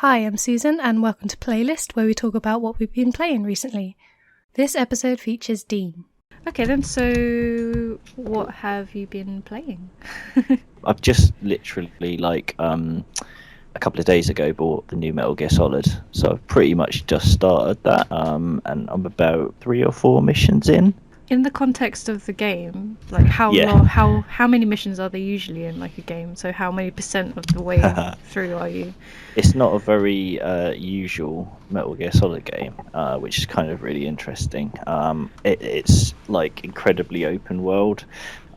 Hi, I'm Susan, and welcome to Playlist, where we talk about what we've been playing recently. This episode features Dean. Okay then, so what have you been playing? I've just literally, a couple of days ago bought the new Metal Gear Solid, so I've pretty much just started that, and I'm about 3 or 4 missions in. In the context of the game, like how many missions are there usually in like a game? So how many percent of the way through are you? It's not a very usual Metal Gear Solid game, which is kind of really interesting. It's like incredibly open world.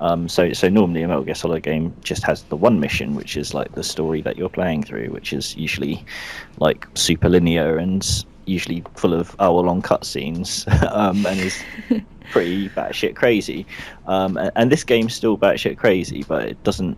So normally a Metal Gear Solid game just has the one mission, which is like the story that you're playing through, which is usually like super linear and usually full of hour-long cutscenes, and is pretty batshit crazy. And this game's still batshit crazy, but it doesn't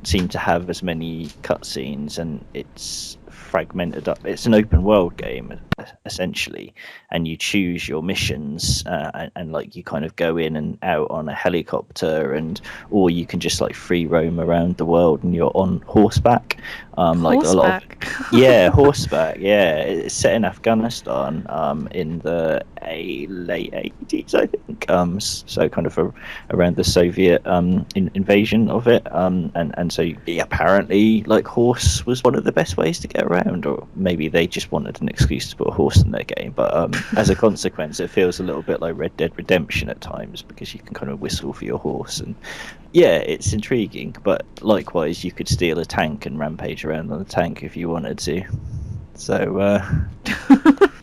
seem to have as many cutscenes, and it's fragmented up. It's an open world game essentially, and you choose your missions, and like you kind of go in and out on a helicopter, and or you can just like free roam around the world, and you're on horseback. Like a lot of horseback. Yeah, it's set in Afghanistan, in the late 80s, I think. So kind of around the Soviet invasion of it. And so apparently, like, horse was one of the best ways to get around, or maybe they just wanted an excuse to put a horse in their game. But as a consequence, it feels a little bit like Red Dead Redemption at times, because you can kind of whistle for your horse, and yeah, it's intriguing. But likewise, you could steal a tank and rampage around on the tank if you wanted to. So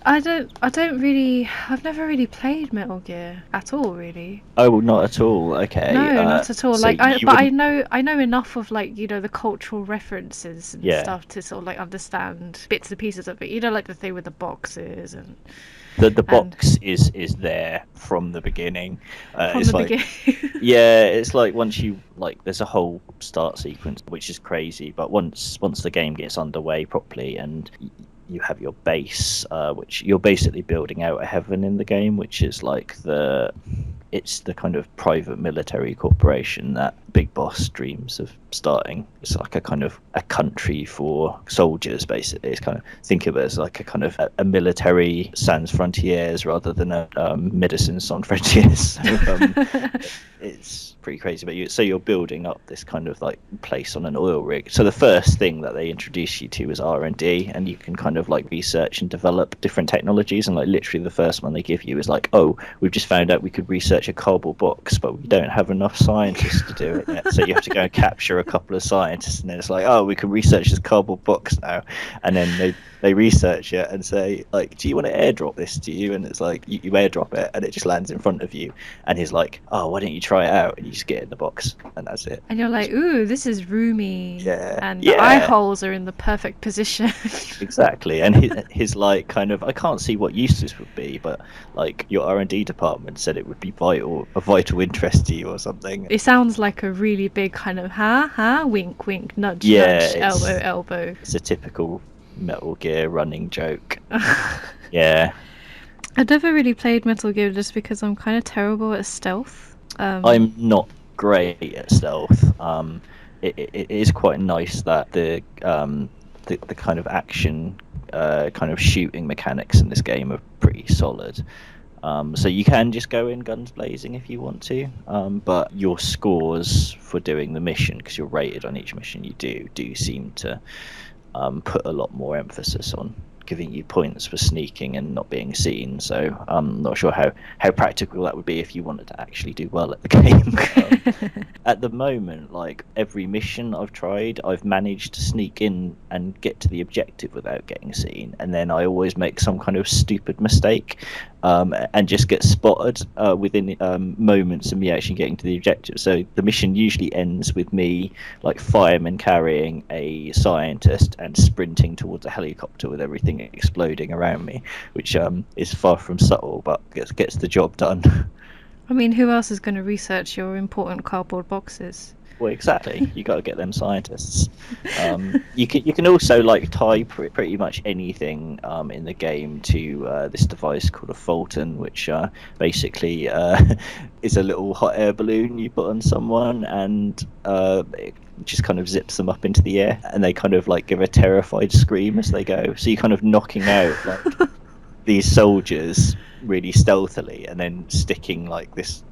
I've never really played Metal Gear at all, really. Oh, not at all. Okay. No, not at all. So I know enough of, like, you know, the cultural references and stuff to sort of like understand bits and pieces of it. You know, like the thing with the boxes and the box is there from the beginning. Beginning. Yeah, it's like once you there's a whole start sequence which is crazy, but once the game gets underway properly and you have your base, which you're basically building out a heaven in the game, which is like it's the kind of private military corporation that Big Boss dreams of starting. It's like a kind of a country for soldiers, basically. It's kind of, think of it as like a kind of a military sans frontières rather than a medicine sans frontières. So, it's pretty crazy. But you're building up this kind of like place on an oil rig. So the first thing that they introduce you to is R&D, and you can kind of like research and develop different technologies. And like literally the first one they give you is like, oh, we've just found out we could research a cardboard box, but we don't have enough scientists to do it yet. So you have to go and capture a couple of scientists, and then it's like, oh, we can research this cardboard box now. And then they research it and say, like, do you want to airdrop this to you? And it's like, you airdrop it, and it just lands in front of you. And he's like, oh, why don't you try it out? And you just get it in the box, and that's it. And you're like, ooh, this is roomy. Yeah. And the eye holes are in the perfect position. Exactly. And his like kind of, I can't see what use this would be, but like your R&D department said it would be a vital interest to you or something. It sounds like a really big kind of wink wink, nudge nudge, elbow. It's a typical Metal Gear running joke. Yeah. I've never really played Metal Gear just because I'm kind of terrible at stealth. I'm not great at stealth. It is quite nice that the kind of action, kind of shooting mechanics in this game are pretty solid. So you can just go in guns blazing if you want to, but your scores for doing the mission, because you're rated on each mission you do seem to put a lot more emphasis on giving you points for sneaking and not being seen. So I'm not sure how practical that would be if you wanted to actually do well at the game. At the moment, like every mission I've tried, I've managed to sneak in and get to the objective without getting seen, and then I always make some kind of stupid mistake, and just get spotted within moments of me actually getting to the objective. So the mission usually ends with me like fireman carrying a scientist and sprinting towards a helicopter with everything exploding around me, which is far from subtle, but gets the job done. I mean, who else is going to research your important cardboard boxes? Well, exactly. You got to get them scientists. You can also like tie pretty much anything in the game to this device called a Fulton, which basically is a little hot air balloon you put on someone, and it just kind of zips them up into the air, and they kind of like give a terrified scream as they go. So you're kind of knocking out like these soldiers really stealthily, and then sticking like this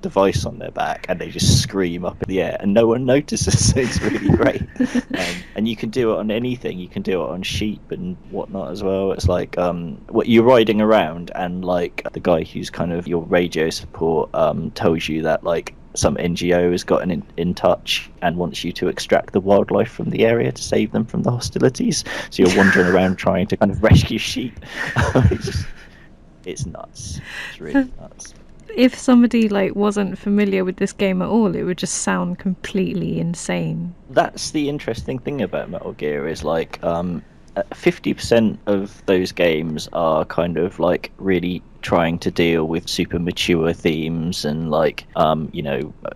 device on their back, and they just scream up in the air and no one notices. So it's really great. And you can do it on anything. You can do it on sheep and whatnot as well. It's like what you're riding around, and like the guy who's kind of your radio support tells you that like some NGO has gotten in touch and wants you to extract the wildlife from the area to save them from the hostilities. So you're wandering around trying to kind of rescue sheep. It's nuts. It's really nuts. If somebody like wasn't familiar with this game at all, it would just sound completely insane. That's the interesting thing about Metal Gear is like 50% of those games are kind of like really trying to deal with super mature themes and like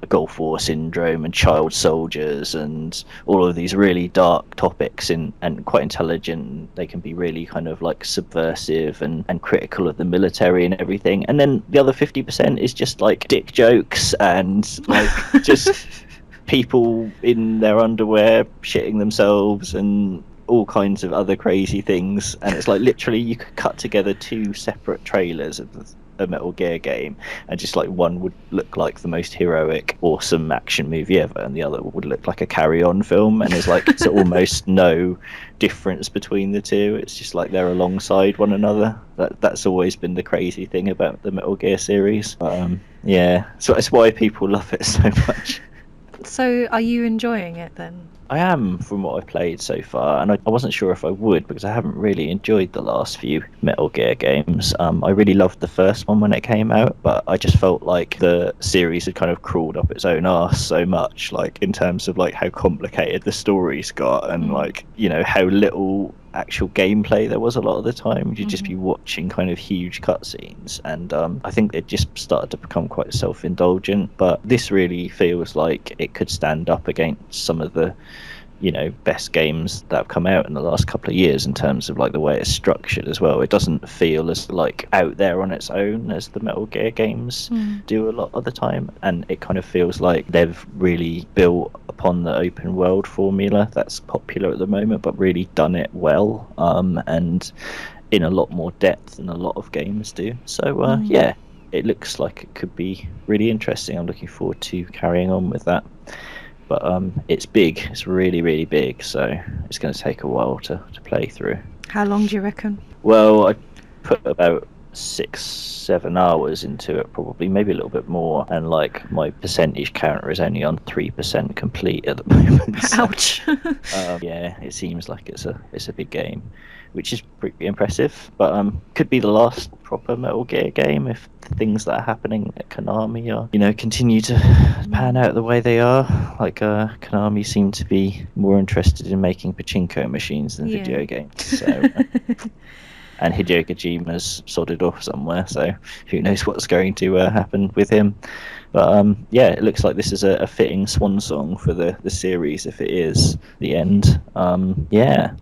Gulf War syndrome and child soldiers and all of these really dark topics and quite intelligent. They can be really kind of like subversive and critical of the military and everything. And then the other 50% is just like dick jokes and like just people in their underwear shitting themselves and all kinds of other crazy things. And it's like literally you could cut together two separate trailers of a Metal Gear game, and just like one would look like the most heroic awesome action movie ever, and the other would look like a Carry On film. And there's like it's almost no difference between the two. It's just like they're alongside one another. That's always been the crazy thing about the Metal Gear series. But yeah, so that's why people love it so much. So are you enjoying it then? I am, from what I've played so far, and I wasn't sure if I would because I haven't really enjoyed the last few Metal Gear games. I really loved the first one when it came out, but I just felt like the series had kind of crawled up its own arse so much, like in terms of like how complicated the stories got and like, you know, how little actual gameplay there was a lot of the time. You'd just be watching kind of huge cutscenes, and I think it just started to become quite self-indulgent. But this really feels like it could stand up against some of the, you know, best games that have come out in the last couple of years in terms of like the way it's structured as well. It doesn't feel as like out there on its own as the Metal Gear games do a lot of the time, and it kind of feels like they've really built upon the open world formula that's popular at the moment, but really done it well, and in a lot more depth than a lot of games do. So yeah, it looks like it could be really interesting. I'm looking forward to carrying on with that. But it's big. It's really, really big. So it's going to take a while to play through. How long do you reckon? Well, I put about 6-7 hours into it, probably, maybe a little bit more. And like my percentage counter is only on 3% complete at the moment. So, ouch. Yeah, it seems like it's a big game, which is pretty impressive. But could be the last proper Metal Gear game if the things that are happening at Konami are, you know, continue to pan out the way they are. Like Konami seem to be more interested in making pachinko machines than video games. So and Hideo Kojima's sodded off somewhere, so who knows what's going to happen with him. But yeah, it looks like this is a fitting swan song for the series if it is the end. Yeah.